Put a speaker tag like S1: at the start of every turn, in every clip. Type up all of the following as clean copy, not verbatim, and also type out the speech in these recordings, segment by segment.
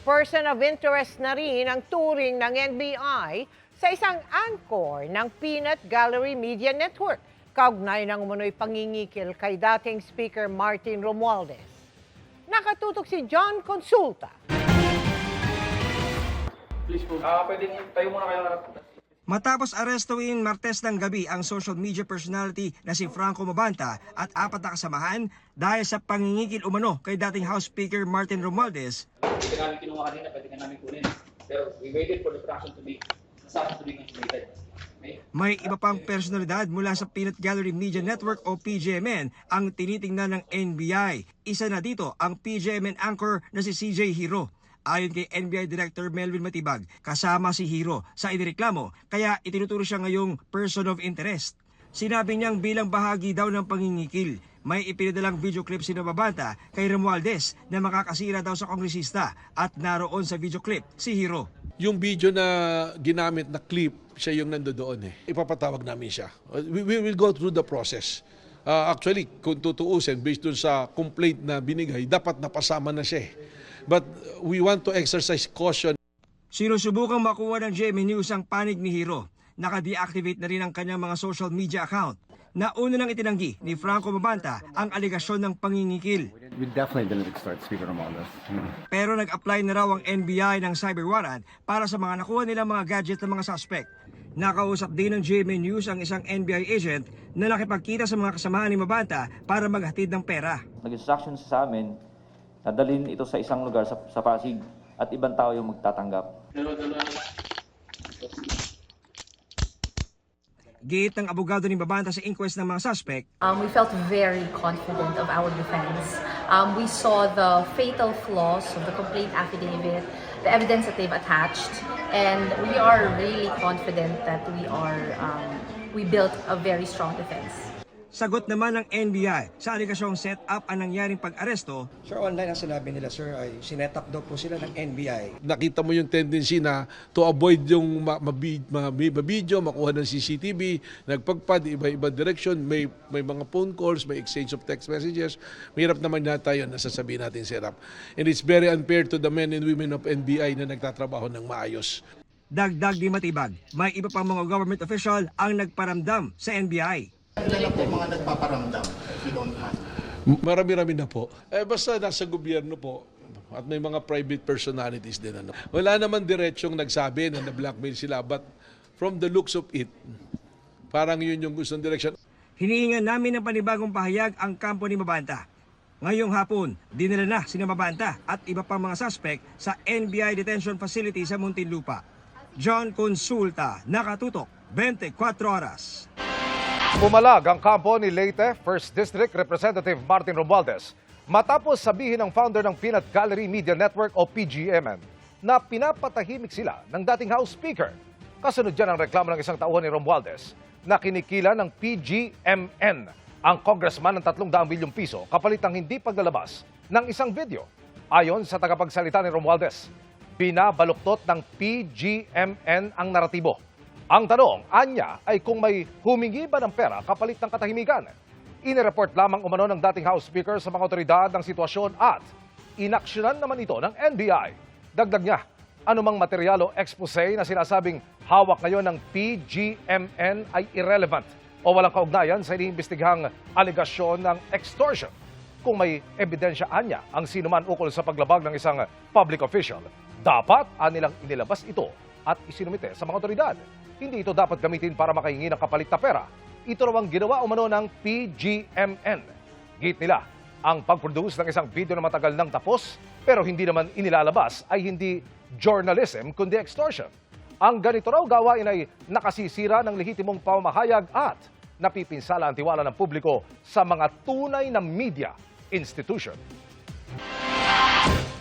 S1: Person of interest na rin ang turing ng NBI sa isang anchor ng Peanut Gallery Media Network. Kaugnay ng umunoy pangingikil kay dating Speaker Martin Romualdez. Nakatutok si John Consulta.
S2: Please po. Pwedeng tayo muna kayo harap.
S3: Matapos arestuin Martes ng gabi ang social media personality na si Franco Mabanta at 4 na kasamahan dahil sa pangingikil umano kay dating House Speaker Martin Romualdez.
S2: Hindi ka namin kinuha kanina, pwede ka namin kunin. Pero we waited for the fraction to be consummated. Okay?
S3: May iba pang personalidad mula sa Peanut Gallery Media Network o PGMN ang tinitingnan ng NBI. Isa na dito ang PGMN anchor na si CJ Hiro. Ayon kay NBI Director Melvin Matibag, kasama si Hiro sa inireklamo kaya itinuturo siya ngayong person of interest. Sinabi niyang bilang bahagi daw ng pangingikil, may ipinadalang video clip si Mabanta kay Romualdez na makakasira daw sa kongresista at naroon sa video clip si Hiro.
S4: Yung video na ginamit na clip, siya yung nandoon eh. Ipapatawag namin siya. We will go through the process. Actually, kung tutuusin, based dun sa complaint na binigay, dapat napasama na siya eh. But we want to exercise caution.
S3: Sinusubukang makuha ng GMA News ang panig ni Hiro. Naka-deactivate na rin ang kanyang mga social media account. Nauna nang itinanggi ni Franco Mabanta ang aligasyon ng pangingikil.
S5: We definitely didn't extort Speaker Romualdez.
S3: Pero nag-apply na raw ang NBI ng cyber warrant para sa mga nakuha nilang mga gadget ng mga suspect. Nakausap din ng GMA News ang isang NBI agent na nakipagkita sa mga kasamahan ni Mabanta para maghatid ng pera.
S6: Nag-instruction sa amin na dalhin ito sa isang lugar sa Pasig at ibang tao yung magtatanggap.
S3: Giit ng abogado ni Mabanta sa inquest ng mga suspect.
S7: We felt very confident of our defense. We saw the fatal flaws of the complaint affidavit, the evidence that they've attached, and we are really confident that we built a very strong defense.
S3: Sagot naman ng NBI sa aligasyong set up ang nangyaring pag-aresto. Sir, online ang sinabi nila, sir, ay sinet up daw po sila ng NBI.
S4: Nakita mo yung tendency na to avoid yung mabidyo, makuha ng CCTV, nagpagpad, iba-iba direction, may mga phone calls, may exchange of text messages. Mahirap naman yata yun na sasabihin natin set up. And it's very unfair to the men and women of NBI na nagtatrabaho ng maayos.
S3: Dagdag di Matibag, may iba pang mga government official ang nagparamdam sa NBI.
S8: Ilan po mga nagpaparamdam if you don't have?
S4: Marami-rami na po. Basta nasa gobyerno po at may mga private personalities din. Wala naman diretsyong nagsabi na na-blackmail sila, but from the looks of it, parang yun yung gustong direction.
S3: Hinihingan namin ng panibagong pahayag ang kampo ni Mabanta. Ngayong hapon, dinala na sina Mabanta at iba pang mga suspect sa NBI Detention Facility sa Muntinlupa. John Consulta, Nakatutok, 24 Oras.
S9: Pumalag ang kampo ni Leyte 1st District Representative Martin Romualdez matapos sabihin ng founder ng Peanut Gallery Media Network o PGMN na pinapatahimik sila ng dating House Speaker. Kasunod dyan ang reklamo ng isang tauhan ni Romualdez na kinikila ng PGMN ang congressman ng 300 milyong piso kapalit ng hindi paglalabas ng isang video. Ayon sa tagapagsalita ni Romualdez, binabaluktot ng PGMN ang naratibo. Ang tanong, anya, ay kung may humingi ba ng pera kapalit ng katahimikan. Inireport lamang umano ng dating House Speaker sa mga otoridad ng sitwasyon at inaksyonan naman ito ng NBI. Dagdag niya, anumang materyalo expose na sinasabing hawak ngayon ng PGMN ay irrelevant o walang kaugnayan sa iniimbestigahang aligasyon ng extortion. Kung may ebidensya anya ang sinuman ukol sa paglabag ng isang public official, dapat anilang inilabas ito at isinumite sa mga otoridad. Hindi ito dapat gamitin para makahingi ng kapalit na pera. Ito raw ang ginawa umano ng PGMN. Git nila, ang pag-produce ng isang video na matagal nang tapos pero hindi naman inilalabas ay hindi journalism kundi extortion. Ang ganito raw gawain ay nakasisira ng lehitimong pamahayag at napipinsala ang tiwala ng publiko sa mga tunay na media institution.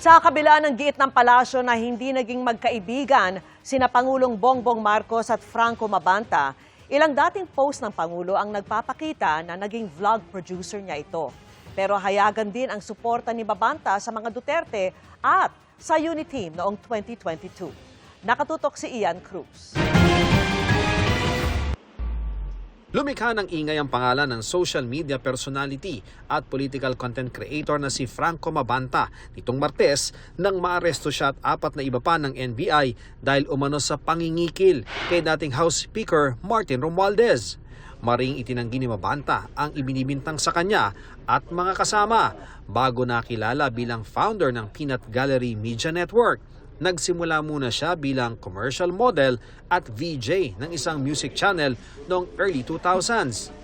S10: Sa kabila ng giit ng palasyo na hindi naging magkaibigan sina Pangulong Bongbong Marcos at Franco Mabanta, ilang dating post ng Pangulo ang nagpapakita na naging vlog producer niya ito. Pero hayagan din ang suporta ni Mabanta sa mga Duterte at sa Uniteam noong 2022. Nakatutok si Ian Cruz.
S11: Lumikha ng ingay ang pangalan ng social media personality at political content creator na si Franco Mabanta nitong Martes nang maaresto siya at 4 na iba pa ng NBI dahil umano sa pangingikil kay dating House Speaker Martin Romualdez. Maring itinanggi ni Mabanta ang ibinibintang sa kanya at mga kasama bago nakilala bilang founder ng Peanut Gallery Media Network. Nagsimula muna siya bilang commercial model at VJ ng isang music channel noong early 2000s.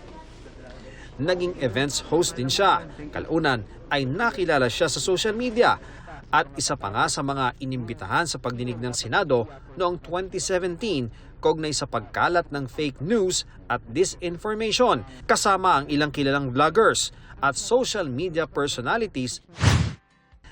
S11: Naging events host din siya. Kalaunan ay nakilala siya sa social media at isa pa nga sa mga inimbitahan sa pagdinig ng Senado noong 2017 kaugnay sa pagkalat ng fake news at disinformation kasama ang ilang kilalang vloggers at social media personalities.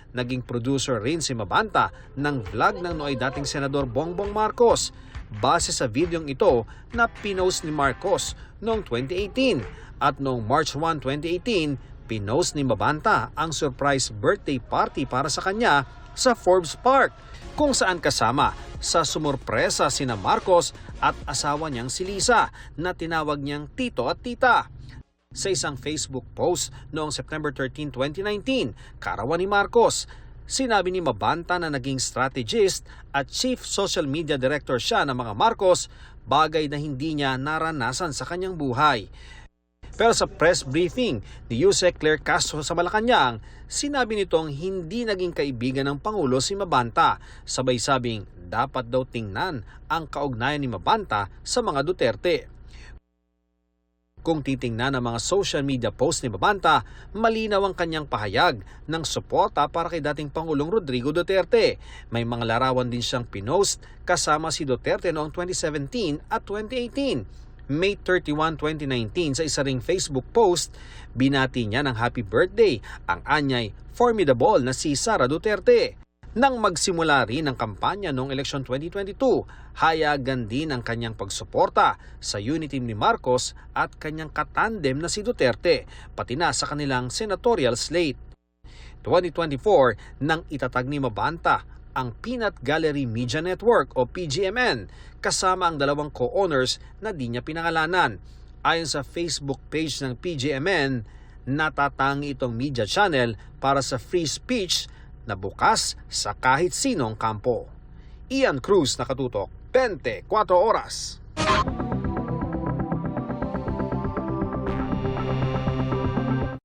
S11: Naging producer rin si Mabanta ng vlog ng nooy dating Senador Bongbong Marcos base sa videong ito na pinost ni Marcos noong 2018 at noong March 1, 2018, pinost ni Mabanta ang surprise birthday party para sa kanya sa Forbes Park kung saan kasama sa sumurpresa sina Marcos at asawa niyang si Lisa na tinawag niyang tito at tita. Sa isang Facebook post noong September 13, 2019, karawan ni Marcos, sinabi ni Mabanta na naging strategist at chief social media director siya ng mga Marcos, bagay na hindi niya naranasan sa kanyang buhay. Pero sa press briefing ni Yusek Claire Castro sa Malacanang, sinabi nitong hindi naging kaibigan ng Pangulo si Mabanta, sabay sabing dapat daw tingnan ang kaugnayan ni Mabanta sa mga Duterte. Kung titingnan ang mga social media post ni Mabanta, malinaw ang kanyang pahayag ng suporta para kay dating Pangulong Rodrigo Duterte. May mga larawan din siyang pinost kasama si Duterte noong 2017 at 2018. May 31, 2019 sa isa ring Facebook post, binati niya ng happy birthday ang anyay formidable na si Sara Duterte. Nang magsimula rin ang kampanya noong eleksyon 2022, hayagan din ang kanyang pagsuporta sa unity ni Marcos at kanyang katandem na si Duterte, pati na sa kanilang senatorial slate. 2024 nang itatag ni Mabanta ang Peanut Gallery Media Network o PGMN kasama ang dalawang co-owners na di niya pinangalanan. Ayon sa Facebook page ng PGMN, natatangi itong media channel para sa free speech na bukas sa kahit sinong kampo. Ian Cruz, Nakatutok, 24 Oras.